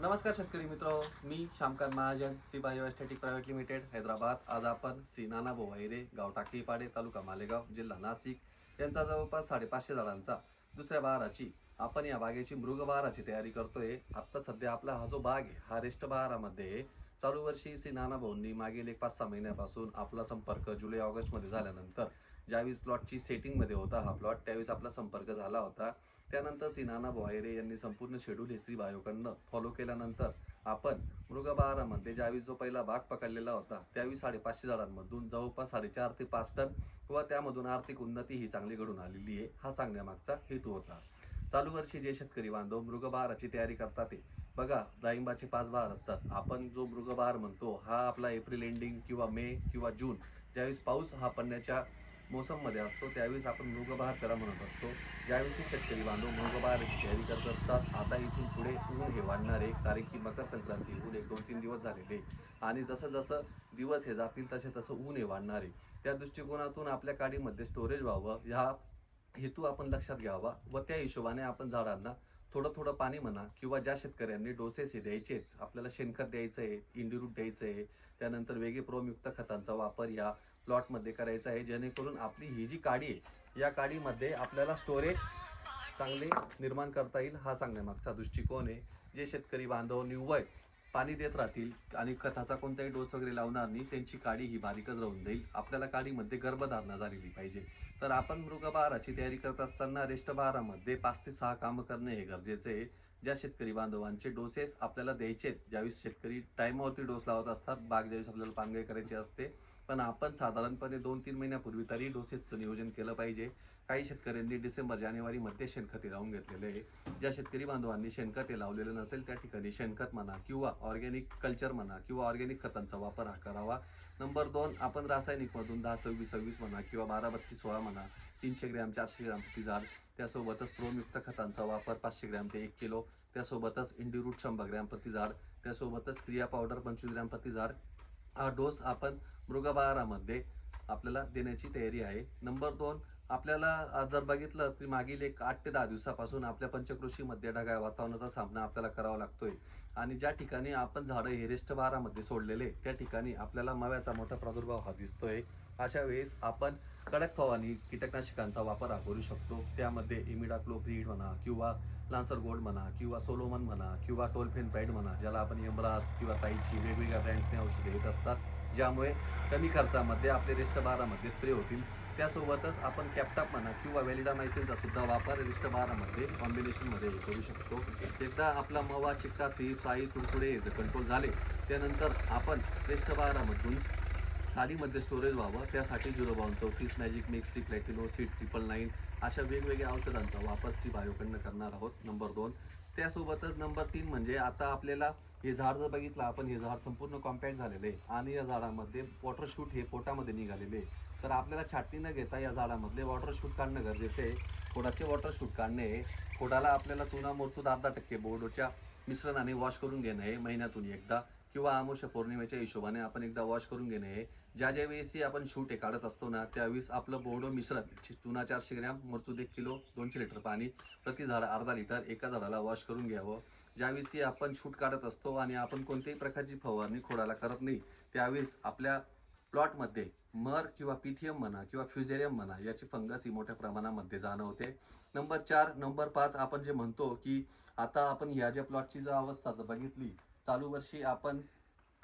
नमस्कार शेतकरी मित्र, मी Shyamkant Mahajan, C biostatic private limited, Hyderabad. आज आपण सी नानाभाऊ वाहिरे, गाव टाकळीपाडे, तालुका मालेगाव, जिल्हा नाशिक यांचा जवळपास 550 झाडांचा दुसऱ्या बहाराची आपण या बागेची मृगबहाराची तयारी करतोय. आत्ता सध्या आपला हा जो बाग आहे हा रेस्ट बहारामध्ये आहे. चालू वर्षी सी नानाभाऊंनी मागील 1-5-6 महिन्यापासून आपला संपर्क जुलै ऑगस्टमध्ये झाल्यानंतर ज्यावेळेस प्लॉटची सेटिंगमध्ये होता हा प्लॉट, त्यावेळेस आपला संपर्क झाला होता. त्यानंतर सी नानाभाऊ वाहिरे यांनी संपूर्ण शेड्यूल हे श्री बायोकडनं फॉलो केल्यानंतर आपण मृगबहारामध्ये ज्यावेळी जो पहिला भाग पकडलेला होता त्यावेळी 550 झाडांमधून जवळपास 4.5 ते 5 टन व त्यामधून आर्थिक उन्नती ही चांगली घडून आलेली आहे. हा सांगण्यामागचा हेतू होता. चालू वर्षी जे शेतकरी बांधव मृगबहाराची तयारी करतात ते बघा, डाळिंबाचे 5 बहार असतात. आपण जो मृगबहार म्हणतो हा आपला एप्रिल एंडिंग किंवा मे किंवा जून ज्यावेळेस पाऊस हा पडण्याच्या मोसममध्ये असतो त्यावेळेस आपण मृगबहार करा म्हणत असतो. ज्यावेळेस शेतकरी बांधव मृगबहाराची तयारी करत असतात. आता इथून पुढे ऊन हे वाढणार आहे, कारण की मकर संक्रांती ऊन 1-2-3 दिवस झालेले आणि जसं जसं दिवस हे जातील तसे तसं ऊन हे वाढणार आहे. त्या दृष्टिकोनातून आपल्या काडीमध्ये स्टोरेज व्हावं ह्या हेतू आपण लक्षात घ्यावा व त्या हिशोबाने आपण झाडांना थोडं थोडं पाणी म्हणा किंवा ज्या शेतकऱ्यांनी डोसेस हे द्यायचे आहेत, आपल्याला शेणखत द्यायचं आहे, इंडिरूट द्यायचं आहे, त्यानंतर वेगे प्रोमयुक्त खतांचा वापर या प्लॉटमध्ये करायचा आहे, जेणेकरून आपली ही जी काडी आहे या काडीमध्ये आपल्याला स्टोरेज चांगले निर्माण करता येईल. हा सांगण्यामागचा दृष्टिकोन आहे. जे शेतकरी बांधव निव्वळ पाणी देत राहतील आणि खताचा कोणताही डोस वगैरे लावणार नाही, त्यांची काडी ही बारीकच राहून जाईल. आपल्याला काडीमध्ये गर्भधारणा झालेली पाहिजे. तर आपण मृगबहाराची तयारी करत असताना रेस्ट बहारामध्ये 5 ते 6 कामं करणे हे गरजेचे आहे. ज्या शेतकरी बांधवांचे डोसेस आपल्याला द्यायचे, ज्यावेळेस शेतकरी टाईमावरती डोस लावत असतात, बाग ज्यावेळेस आपल्याला पांगळे करायची असते, पण आपण साधारणपणे 2-3 महिन्यापूर्वी तरी डोसेसचं नियोजन केलं पाहिजे. काही शेतकऱ्यांनी डिसेंबर-जानेवारीमध्ये शेणखते लावून घेतलेले आहे. ज्या शेतकरी बांधवांनी शेणखते लावलेलं नसेल त्या ठिकाणी शेणखत म्हणा किंवा ऑर्गॅनिक कल्चर म्हणा किंवा ऑर्गॅनिक खतांचा वापर हा करावा. नंबर 2, आपण रासायनिकमधून 10-26-26 म्हणा किंवा 12-32-16 म्हणा 300 ग्रॅम 400 ग्रॅम प्रति झाड, त्यासोबतच प्रोमयुक्त खतांचा वापर 500 ग्रॅम ते 1 किलो, त्यासोबतच इंडिरूट 100 ग्रॅम प्रति झाड, त्यासोबतच क्रिया पावडर 25 ग्रॅम प्रति झाड हा डोस आपण मृगबहारामध्ये आपल्याला देण्याची तयारी आहे. नंबर 2, आपल्याला जर बघितलं तर मागील 8 ते 10 दिवसापासून आपल्या पंचकृषीमध्ये ढगाळ वातावरणाचा सामना आपल्याला करावा लागतोय आणि ज्या ठिकाणी आपण झाडं हे रेस्ट बहारामध्ये सोडलेले त्या ठिकाणी आपल्याला मव्याचा मोठा प्रादुर्भाव हा दिसतोय. अशा वेळेस आपण कडक फवारणी कीटकनाशकांचा वापर हा करू शकतो. त्यामध्ये इमिडाक्लोप्रिड म्हणा किंवा लान्सर गोल्ड म्हणा किंवा सोलोमन म्हणा किंवा टोल्फेन प्राईड म्हणा, ज्याला आपण यमराज किंवा ताईची वेगवेगळ्या ब्रँड्सने औषधे येत असतात, ज्यामुळे कमी खर्चामध्ये आपले रेस्ट बहारामध्ये स्प्रे होतील. त्यासोबतच आपण कॅप्टॉप म्हणा किंवा व्हॅलिडामायसिनचा सुद्धा वापर रेस्ट बहारामध्ये कॉम्बिनेशनमध्ये करू शकतो. एकदा आपला मवा, चिकटा, थ्रिप्स, आई, तुडतुडे हे कंट्रोल झाले त्यानंतर आपण रेस्ट बहारामधून काडीमध्ये स्टोरेज व्हावं त्यासाठी 0-32-34 मॅजिक मिक्स, प्लॅटिनो सीड, 999 अशा वेगवेगळ्या औषधांचा वापर श्री बायोकडनं करणार आहोत. नंबर 2, त्यासोबतच नंबर 3 म्हणजे आता आपल्याला हे झाड जर बघितलं आपण, हे झाड संपूर्ण कॉम्पॅक्ट झालेलं आहे आणि या झाडामध्ये वॉटर शूट हे पोटामध्ये निघालेले आहे. तर आपल्याला छाटणी न घेता या झाडामधले वॉटर शूट काढणं गरजेचं आहे. खोडाचे वॉटर शूट काढणे आहे. खोडाला आपल्याला चुना मोरचूद 0.5% बोर्डोच्या मिश्रणाने वॉश करून घेणं आहे महिन्यातून एकदा किंवा अमावस्या पौर्णिमेच्या हिशोबाने आपण एकदा वॉश करून घेणे आहे. ज्या वेळेस आपण शूट हे काढत असतो ना त्यावेळेस आपलं बोर्डो मिश्रण चुना 400 ग्रॅम, मरचूद 1 किलो, 200 लिटर पाणी, प्रति झाड अर्धा लिटर एका झाडाला वॉश करून घ्यावं. ज्यावेळेस आपण शूट काढत असतो आणि आपण कोणत्याही प्रकारची फवारणी खोडाला करत नाही त्यावेळेस आपल्या प्लॉटमध्ये मर किंवा पिथियम म्हणा किंवा फ्युजेरियम म्हणा याची फंगस ही मोठ्या प्रमाणामध्ये जाणवते. नंबर 4, नंबर 5 आपण जे म्हणतो की आता आपण ह्या ज्या प्लॉटची जर अवस्था जर बघितली, चालू वर्षी आपण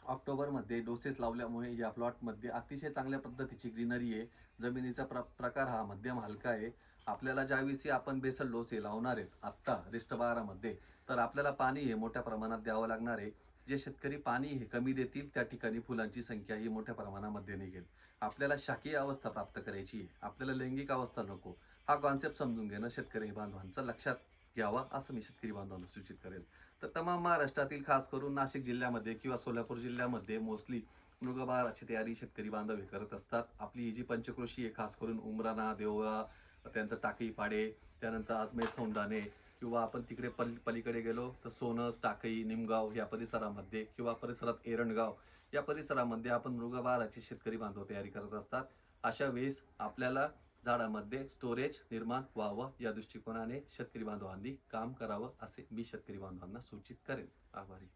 ऑक्टोबरमध्ये डोसेस लावल्यामुळे या प्लॉटमध्ये अतिशय चांगल्या पद्धतीची ग्रीनरी आहे. जमिनीचा प्रकार हा मध्यम हलका आहे. आपल्याला ज्यावेळी आपण बेसल डोस हे लावणार आहेत आत्ता रेस्ट बहारामध्ये, तर आपल्याला पाणी हे मोठ्या प्रमाणात द्यावं लागणार आहे. जे शेतकरी पाणी हे कमी देतील त्या ठिकाणी फुलांची संख्या ही मोठ्या प्रमाणामध्ये निघेल. आपल्याला शाकीय अवस्था प्राप्त करायची आहे, आपल्याला लैंगिक अवस्था नको. हा कॉन्सेप्ट समजून घेणं शेतकरी बांधवांचं लक्षात घ्यावा असं मी शेतकरी बांधवांना सूचित करेल. तर तमाम महाराष्ट्रातील खास करून नाशिक जिल्ह्यामध्ये किंवा सोलापूर जिल्ह्यामध्ये मोस्टली मृगबहाराची तयारी शेतकरी बांधव हे करत असतात. आपली ही जी पंचकृषी आहे खास करून उमराणा, देवळा, त्यानंतर टाकळीपाडे, त्यानंतर अजमेर, सौंदाणे किंवा आपण तिकडे पलीकडे गेलो तर सोनस, टाकळी, निमगाव या परिसरामध्ये किंवा परिसरात एरंडगाव या परिसरामध्ये आपण मृगबहाराची शेतकरी बांधव तयारी करत असतात. अशा वेळेस आपल्याला झाडामध्ये स्टोरेज निर्माण व्हावं या दृष्टिकोनाने शेतकरी बांधवांनी काम करावं असे मी शेतकरी बांधवांना सूचित करेन. आभारी.